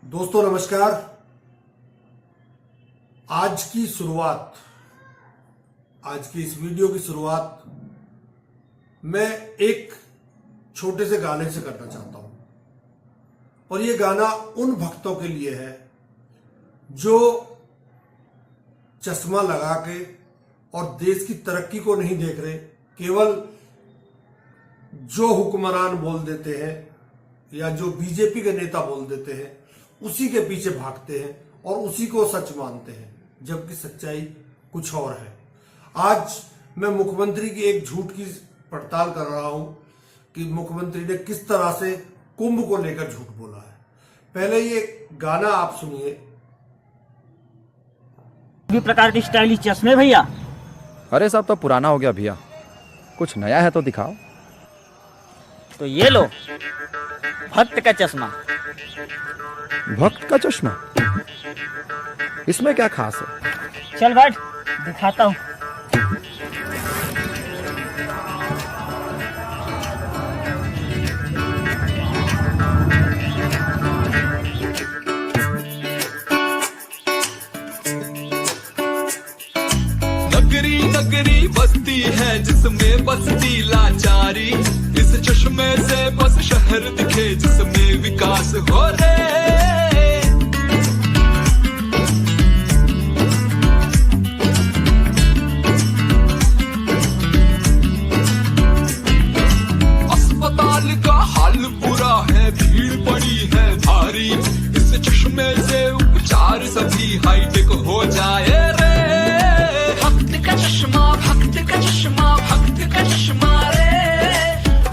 दोस्तों नमस्कार। आज की इस वीडियो की शुरुआत मैं एक छोटे से गाने से करना चाहता हूं और ये गाना उन भक्तों के लिए है जो चश्मा लगा के और देश की तरक्की को नहीं देख रहे, केवल जो हुक्मरान बोल देते हैं या जो बीजेपी के नेता बोल देते हैं उसी के पीछे भागते हैं और उसी को सच मानते हैं, जबकि सच्चाई कुछ और है। आज मैं मुख्यमंत्री की एक झूठ की पड़ताल कर रहा हूं कि मुख्यमंत्री ने किस तरह से कुंभ को लेकर झूठ बोला है। पहले ये गाना आप सुनिए। भी प्रकार के स्टाइलिश चश्मे भैया। अरे सब तो पुराना हो गया भैया, कुछ नया है तो दिखाओ। तो ये लो, भक्त का चश्मा। भक्त का चश्मा, इसमें क्या खास है? चल बैठ, दिखाता हूँ। नगरी नगरी बस्ती है जिसमें बसती लाचारी, इस चश्मे से बस शहर दिखे जिसमें विकास हो रे। अस्पताल का हाल बुरा है, भीड़ पड़ी है भारी, इस चश्मे से उपचार सभी हाईटेक हो जाए रे। भक्त का चश्मा, भक्त का चश्मा, भक्त का चश्मा रे।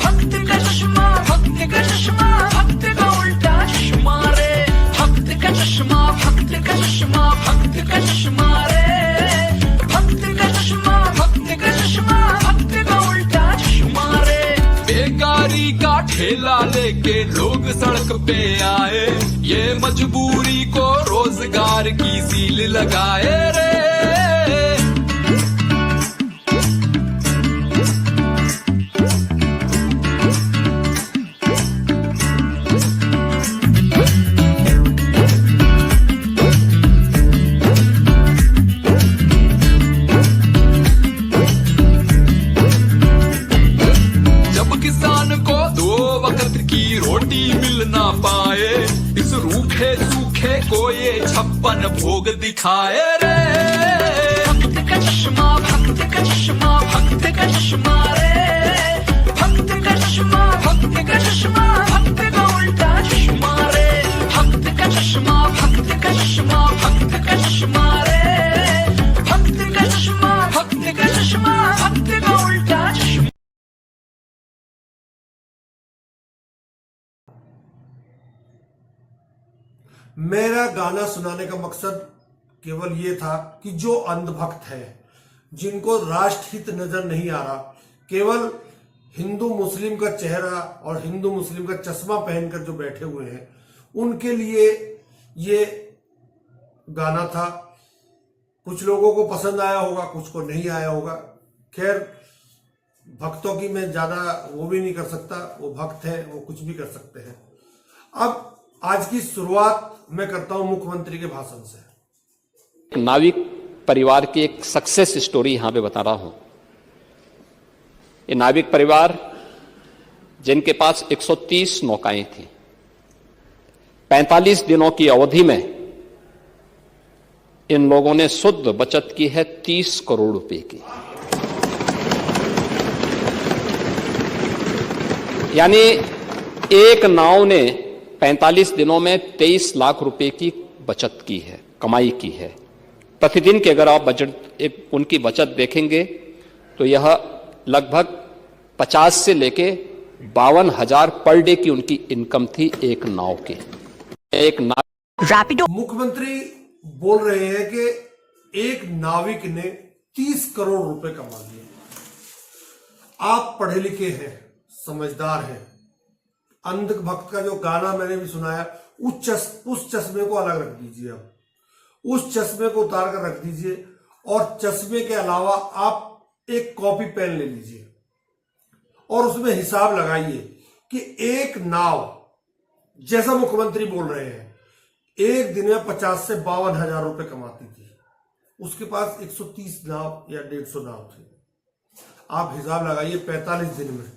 भक्त का चश्मा, भक्त का चश्मा, भक्त का उल्टा चश्मा रे। भक्त का चश्मा, भक्त का चश्मा, भक्त का चश्मा रे। भक्त का चश्मा, भक्त का चश्मा, भक्त का उल्टा चश्मा रे। बेकारी का ठेला लेके लोग सड़क पे आए, ये मजबूरी को रोजगार की सील लगाए रे। रोटी मिल ना पाए, इस रूखे सूखे को ये 56 भोग दिखाए रे। भक्त का चश्मा, भक्त का चश्मा, भक्त का चश्मा रे। भक्त का चश्मा, भक्त का चश्मा, भक्त का उल्टा चश्मा रे। भक्त का चश्मा, भक्त का चश्मा, भक्त का चश्मा रे। भक्त का चश्मा, भक्त का चश्मा, भक्त का उल्टा चश्मा। मेरा गाना सुनाने का मकसद केवल ये था कि जो अंधभक्त है, जिनको राष्ट्रहित नजर नहीं आ रहा, केवल हिंदू मुस्लिम का चेहरा और हिंदू मुस्लिम का चश्मा पहनकर जो बैठे हुए हैं, उनके लिए ये गाना था। कुछ लोगों को पसंद आया होगा, कुछ को नहीं आया होगा। खैर, भक्तों की मैं ज्यादा वो भी नहीं कर सकता, वो भक्त है, वो कुछ भी कर सकते हैं। अब आज की शुरुआत मैं करता हूं मुख्यमंत्री के भाषण से। नाविक परिवार की एक सक्सेस स्टोरी यहां पे बता रहा हूं। ये नाविक परिवार जिनके पास 130 नौकाएं थी, 45 दिनों की अवधि में इन लोगों ने शुद्ध बचत की है 30 करोड़ रुपए की। यानी एक नाव ने 45 दिनों में 23 लाख रुपए की बचत की है, कमाई की है। प्रतिदिन के अगर आप बजट उनकी बचत देखेंगे तो यह लगभग 50 से लेके 52,000 पर डे की उनकी इनकम थी एक नाव की। एक नाव मुख्यमंत्री बोल रहे हैं कि एक नाविक ने 30 करोड़ रुपए कमा लिए। आप पढ़े लिखे हैं, समझदार हैं। अंधभक्त का जो गाना मैंने भी सुनाया, उस चश्मे को अलग रख दीजिए। आप उस चश्मे को उतार कर रख दीजिए और चश्मे के अलावा आप एक कॉपी पेन ले लीजिए और उसमें हिसाब लगाइए कि एक नाव, जैसा मुख्यमंत्री बोल रहे हैं एक दिन में 50 से 52 हजार रुपए कमाती थी। उसके पास 130 नाव या 150 नाव थे। आप हिसाब लगाइए 45 दिन में,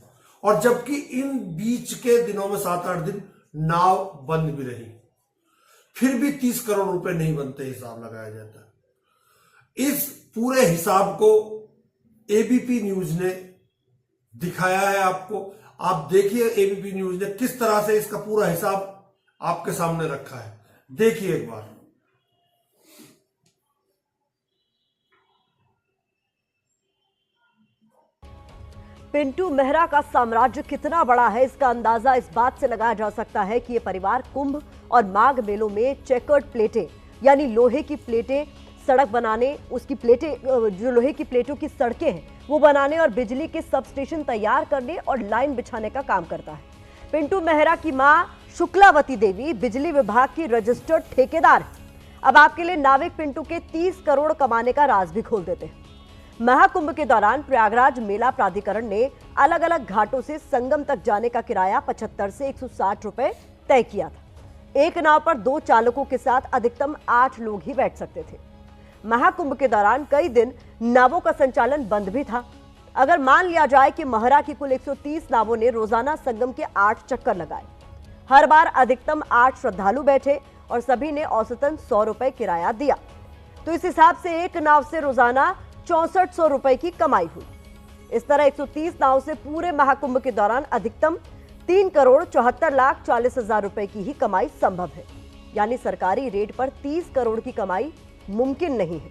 और जबकि इन बीच के दिनों में 7-8 दिन नाव बंद भी रही, फिर भी 30 करोड़ रुपए नहीं बनते, हिसाब लगाया जाता। इस पूरे हिसाब को एबीपी न्यूज ने दिखाया है आपको। आप देखिए एबीपी न्यूज ने किस तरह से इसका पूरा हिसाब आपके सामने रखा है, देखिए एक बार। पिंटू मेहरा का साम्राज्य कितना बड़ा है, इसका अंदाजा इस बात से लगाया जा सकता है कि ये परिवार कुंभ और माघ मेलों में चेकर्ड प्लेटें यानी लोहे की प्लेटें सड़क बनाने, उसकी प्लेटें जो लोहे की प्लेटों की सड़कें हैं वो बनाने और बिजली के सबस्टेशन तैयार करने और लाइन बिछाने का काम करता है। पिंटू मेहरा की मां शुक्लावती देवी बिजली विभाग की रजिस्टर्ड ठेकेदार है। अब आपके लिए नाविक पिंटू के 30 करोड़ कमाने का राज भी खोल देते हैं। महाकुंभ के दौरान प्रयागराज मेला प्राधिकरण ने अलग अलग घाटों से संगम तक जाने का किराया 75 से 160 रुपए तय किया था। एक नाव पर 2 चालकों के साथ अधिकतम 8 लोग ही बैठ सकते थे। महाकुंभ के दौरान कई दिन नावों का संचालन बंद भी था। अगर मान लिया जाए कि महरा की कुल 130 नावों ने रोजाना संगम के 8 चक्कर लगाए, हर बार अधिकतम 8 श्रद्धालु बैठे और सभी ने औसतन 100 रुपए किराया दिया, तो इस हिसाब से एक नाव से रोजाना 6400 रुपए की कमाई हुई। इस तरह 130 नाव से पूरे महाकुंभ के दौरान अधिकतम 3 करोड़ 74 लाख 40 हजार रुपए की ही कमाई संभव है। यानी सरकारी रेट पर 30 करोड़ की कमाई मुमकिन नहीं है।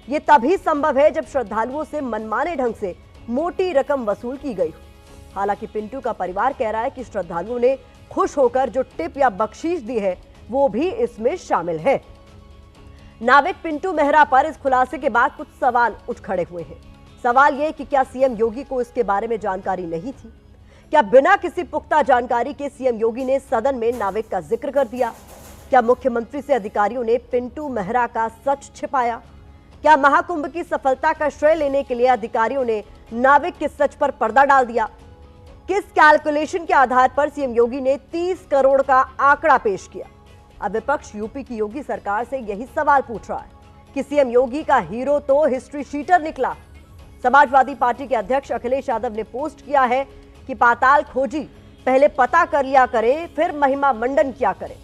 यह तभी संभव है जब श्रद्धालुओं से मनमाने ढंग से मोटी रकम वसूल की गई हो। हालांकि पिंटू का परिवार कह रहा है कि श्रद्धालुओं ने खुश होकर जो टिप या बख्शीश दी है वो भी इसमें शामिल है। नाविक पिंटू मेहरा पर इस खुलासे के बाद कुछ सवाल उठ खड़े हुए हैं। सवाल यह कि क्या सीएम योगी को इसके बारे में जानकारी नहीं थी? क्या बिना किसी पुख्ता जानकारी के सीएम योगी ने सदन में नाविक का जिक्र कर दिया? क्या मुख्यमंत्री से अधिकारियों ने पिंटू मेहरा का सच छिपाया? क्या महाकुंभ की सफलता का श्रेय लेने के लिए अधिकारियों ने नाविक के सच पर पर्दा डाल दिया? किस कैलकुलेशन के आधार पर सीएम योगी ने 30 करोड़ का आंकड़ा पेश किया? अब विपक्ष यूपी की योगी सरकार से यही सवाल पूछ रहा है कि सीएम योगी का हीरो तो हिस्ट्री शीटर निकला। समाजवादी पार्टी के अध्यक्ष अखिलेश यादव ने पोस्ट किया है कि पाताल खोजी पहले पता कर लिया करे, फिर महिमा मंडन किया करे।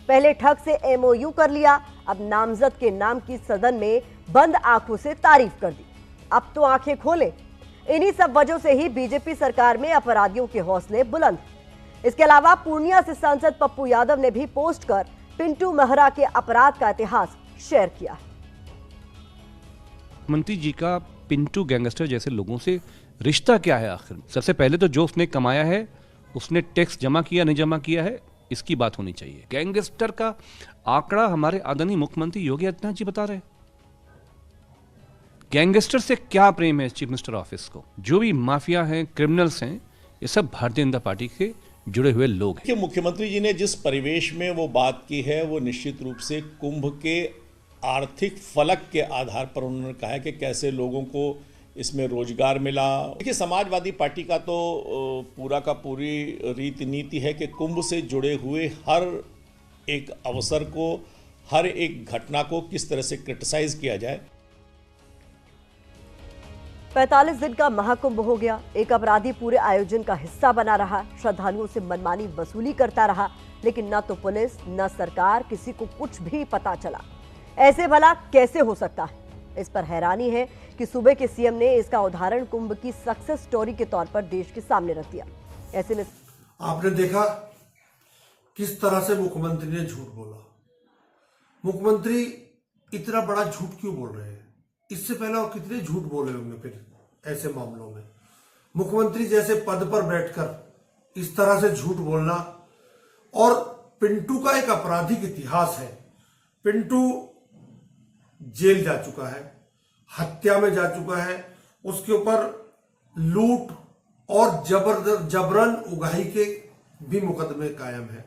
पहले ठग से एमओयू कर लिया, अब नामजद के नाम की सदन में बंद आंखों से तारीफ कर दी। अब तो आंखें खोले। इन्हीं सब वजहों से ही बीजेपी सरकार में अपराधियों के हौसले बुलंद। इसके अलावा पूर्णिया से सांसद पप्पू यादव ने भी पोस्ट कर पिंटू मेहरा के अपराध का इतिहास शेयर किया। मंत्री जी का पिंटू गैंगस्टर जैसे लोगों से रिश्ता क्या है आखिर? सबसे पहले तो जो उसने कमाया है, उसने टैक्स जमा किया नहीं जमा किया है, इसकी बात होनी चाहिए। गैंगस्टर का आंकड़ा हमारे आदरणीय मुख्यमंत्री योगी आदित्यनाथ जी बता रहे। गैंगस्टर से क्या प्रेम है चीफ मिनिस्टर ऑफिस को? जो भी माफिया हैं, क्रिमिनल्स हैं, ये सब भारतीय जनता पार्टी के जुड़े हुए लोग हैं। कि मुख्यमंत्री जी ने जिस परिवेश में वो बात की है वो निश्चित रूप से कुंभ के आर्थिक फलक के आधार पर उन्होंने कहा है कि कैसे लोगों को इसमें रोजगार मिला। देखिए, समाजवादी पार्टी का तो पूरा का पूरी रीति नीति है कि कुंभ से जुड़े हुए हर एक अवसर को, हर एक घटना को किस तरह से क्रिटिसाइज किया जाए। 45 दिन का महाकुंभ हो गया। एक अपराधी पूरे आयोजन का हिस्सा बना रहा, श्रद्धालुओं से मनमानी वसूली करता रहा, लेकिन न तो पुलिस न सरकार, किसी को कुछ भी पता चला। ऐसे भला कैसे हो सकता है? इस पर हैरानी है कि सूबे के सीएम ने इसका उदाहरण कुंभ की सक्सेस स्टोरी के तौर पर देश के सामने रख दिया। ऐसे में आपने देखा किस तरह से मुख्यमंत्री ने झूठ बोला। मुख्यमंत्री इतना बड़ा झूठ क्यों बोल रहे हैं? इससे पहले और कितने झूठ बोले होंगे फिर ऐसे मामलों में? मुख्यमंत्री जैसे पद पर बैठकर इस तरह से झूठ बोलना। और पिंटू का एक आपराधिक इतिहास है। पिंटू जेल जा चुका है, हत्या में जा चुका है, उसके ऊपर लूट और जबरन उगाही के भी मुकदमे कायम है।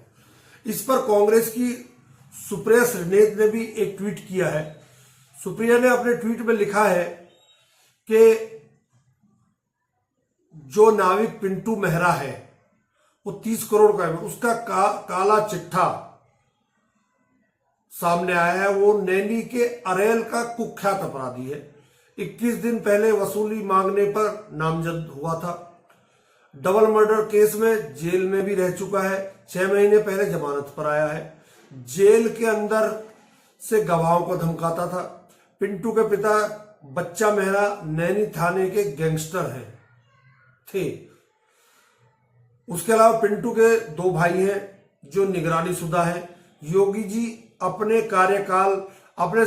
इस पर कांग्रेस की सुप्रिया श्रीनेत ने भी एक ट्वीट किया है। सुप्रिया ने अपने ट्वीट में लिखा है कि जो नाविक पिंटू मेहरा है वो 30 करोड़ का है, उसका काला चिट्ठा सामने आया है वो नैनी के अरेल का कुख्यात अपराधी है। 21 दिन पहले वसूली मांगने पर नामजद हुआ था। डबल मर्डर केस में जेल में भी रह चुका है। 6 महीने पहले जमानत पर आया है। जेल के अंदर से गवाहों को धमकाता था। पिंटू के पिता बच्चा मेहरा नैनी थाने के गैंगस्टर थे। उसके अलावा पिंटू के 2 भाई हैं जो निगरानी शुदा है। योगी जी अपने कार्यकाल अपने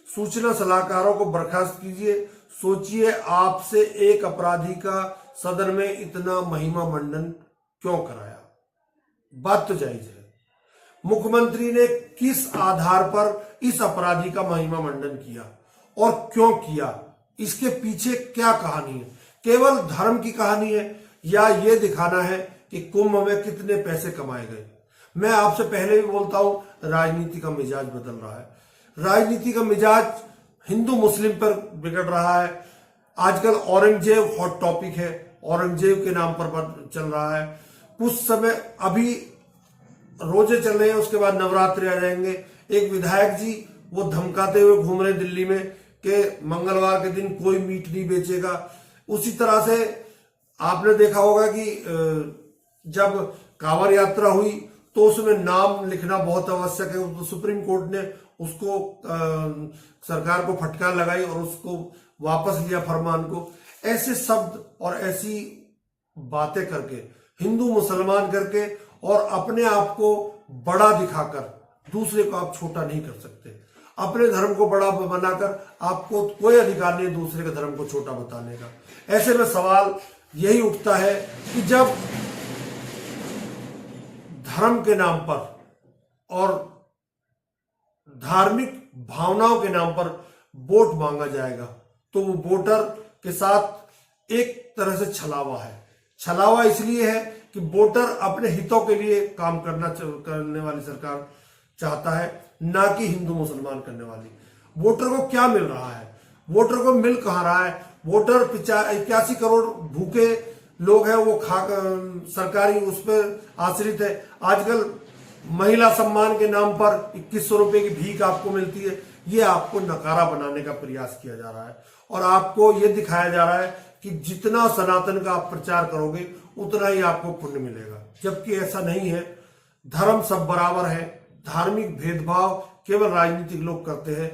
सूचना सलाहकारों को बर्खास्त कीजिए। सोचिए आपसे एक अपराधी का सदन में इतना महिमा मंडन क्यों कराया? बात तो जायज है। मुख्यमंत्री ने किस आधार पर इस अपराधी का महिमा मंडन किया और क्यों किया? इसके पीछे क्या कहानी है? केवल धर्म की कहानी है या ये दिखाना है कि कुंभ में कितने पैसे कमाए गए? मैं आपसे पहले भी बोलता हूं, राजनीति का मिजाज बदल रहा है। राजनीति का मिजाज हिंदू मुस्लिम पर बिगड़ रहा है। आजकल औरंगजेब हॉट टॉपिक है, औरंगजेब के नाम पर चल रहा है। कुछ समय अभी रोजे चल रहे हैं, उसके बाद नवरात्रि आ जाएंगे। एक विधायक जी वो धमकाते हुए घूम रहे दिल्ली में कि मंगलवार के दिन कोई मीट नहीं बेचेगा। उसी तरह से आपने देखा होगा कि जब कांवड़ यात्रा हुई तो उसमें नाम लिखना बहुत आवश्यक है। तो सुप्रीम कोर्ट ने उसको सरकार को फटकार लगाई और उसको वापस लिया फरमान को। ऐसे शब्द और ऐसी बातें करके, हिंदू मुसलमान करके और अपने आप को बड़ा दिखाकर दूसरे को आप छोटा नहीं कर सकते। अपने धर्म को बड़ा बनाकर आपको कोई अधिकार नहीं दूसरे के धर्म को छोटा बताने का। ऐसे में सवाल यही उठता है कि जब धर्म के नाम पर और धार्मिक भावनाओं के नाम पर वोट मांगा जाएगा तो वो वोटर के साथ एक तरह से छलावा है। छलावा इसलिए है कि वोटर अपने हितों के लिए काम करने वाली सरकार चाहता है, ना कि हिंदू मुसलमान करने वाली। वोटर को क्या मिल रहा है? वोटर को मिल कहां रहा है? वोटर 81 करोड़ भूखे लोग हैं, वो सरकारी उस पर आश्रित है। आजकल महिला सम्मान के नाम पर 2100 रुपए की भीख आपको मिलती है। ये आपको नकारा बनाने का प्रयास किया जा रहा है और आपको ये दिखाया जा रहा है कि जितना सनातन का आप प्रचार करोगे उतना ही आपको पुण्य मिलेगा, जबकि ऐसा नहीं है। धर्म सब बराबर है। धार्मिक भेदभाव केवल राजनीतिक लोग करते हैं।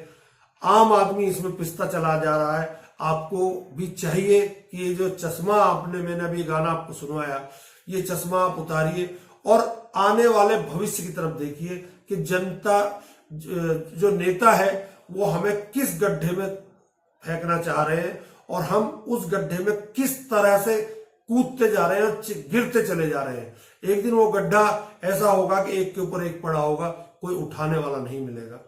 आम आदमी इसमें पिसता चला जा रहा है। आपको भी चाहिए कि ये जो चश्मा मैंने अभी गाना आपको सुनवाया, ये चश्मा आप उतारिए और आने वाले भविष्य की तरफ देखिए कि जनता जो नेता है वो हमें किस गड्ढे में फेंकना चाह रहे हैं और हम उस गड्ढे में किस तरह से कूदते जा रहे हैं और गिरते चले जा रहे हैं। एक दिन वो गड्ढा ऐसा होगा कि एक के ऊपर एक पड़ा होगा, कोई उठाने वाला नहीं मिलेगा।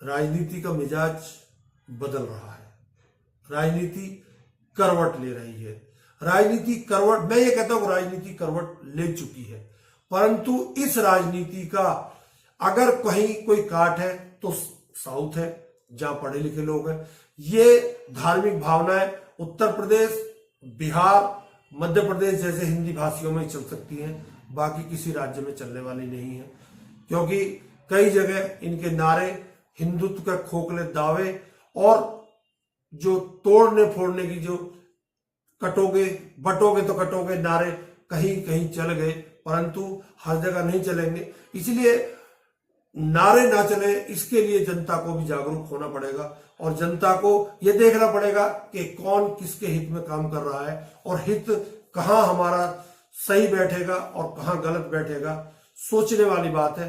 राजनीति का मिजाज बदल रहा है। राजनीति करवट ले रही है। राजनीति करवट, मैं ये कहता हूं राजनीति करवट ले चुकी है, परंतु इस राजनीति का अगर कहीं कोई काट है तो साउथ है, जहां पढ़े लिखे लोग हैं। ये धार्मिक भावनाएं उत्तर प्रदेश, बिहार, मध्य प्रदेश जैसे हिंदी भाषियों में चल सकती हैं, बाकी किसी राज्य में चलने वाली नहीं है, क्योंकि कई जगह इनके नारे, हिंदुत्व के खोखले दावे और जो तोड़ने फोड़ने की जो कटोगे बटोगे तो कटोगे नारे कहीं कहीं चल गए, परंतु हर जगह नहीं चलेंगे। इसलिए नारे ना चले, इसके लिए जनता को भी जागरूक होना पड़ेगा और जनता को यह देखना पड़ेगा कि कौन किसके हित में काम कर रहा है और हित कहां हमारा सही बैठेगा और कहां गलत बैठेगा। सोचने वाली बात है।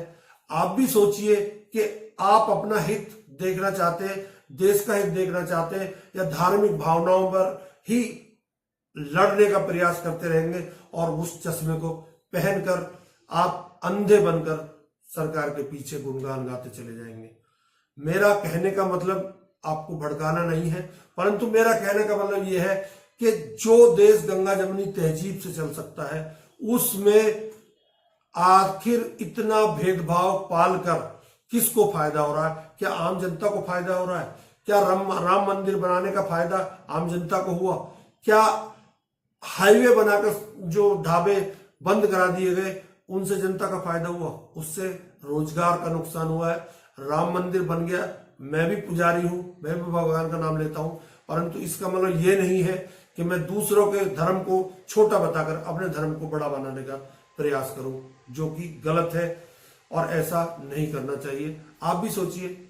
आप भी सोचिए कि आप अपना हित देखना चाहते हैं, देश का हित देखना चाहते हैं, या धार्मिक भावनाओं पर ही लड़ने का प्रयास करते रहेंगे और उस चश्मे को पहनकर आप अंधे बनकर सरकार के पीछे गुणगान गाते चले जाएंगे। मेरा कहने का मतलब आपको भड़काना नहीं है, परंतु मेरा कहने का मतलब यह है कि जो देश गंगा जमुनी तहजीब से चल सकता है उसमें आखिर इतना भेदभाव पालकर किसको फायदा हो रहा है? क्या आम जनता को फायदा हो रहा है? क्या राम मंदिर बनाने का फायदा आम जनता को हुआ? क्या हाईवे बनाकर जो ढाबे बंद करा दिए गए उनसे जनता का फायदा हुआ, उससे रोजगार का नुकसान हुआ है। राम मंदिर बन गया, मैं भी पुजारी हूं, मैं भी भगवान का नाम लेता हूं, परंतु इसका मतलब ये नहीं है कि मैं दूसरों के धर्म को छोटा बताकर अपने धर्म को बड़ा बनाने का प्रयास करूं, जो कि गलत है और ऐसा नहीं करना चाहिए। आप भी सोचिए,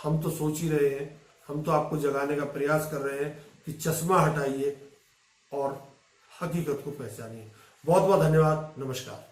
हम तो सोच ही रहे हैं, हम तो आपको जगाने का प्रयास कर रहे हैं कि चश्मा हटाइए और हकीकत को पहचानिए। बहुत बहुत धन्यवाद, नमस्कार।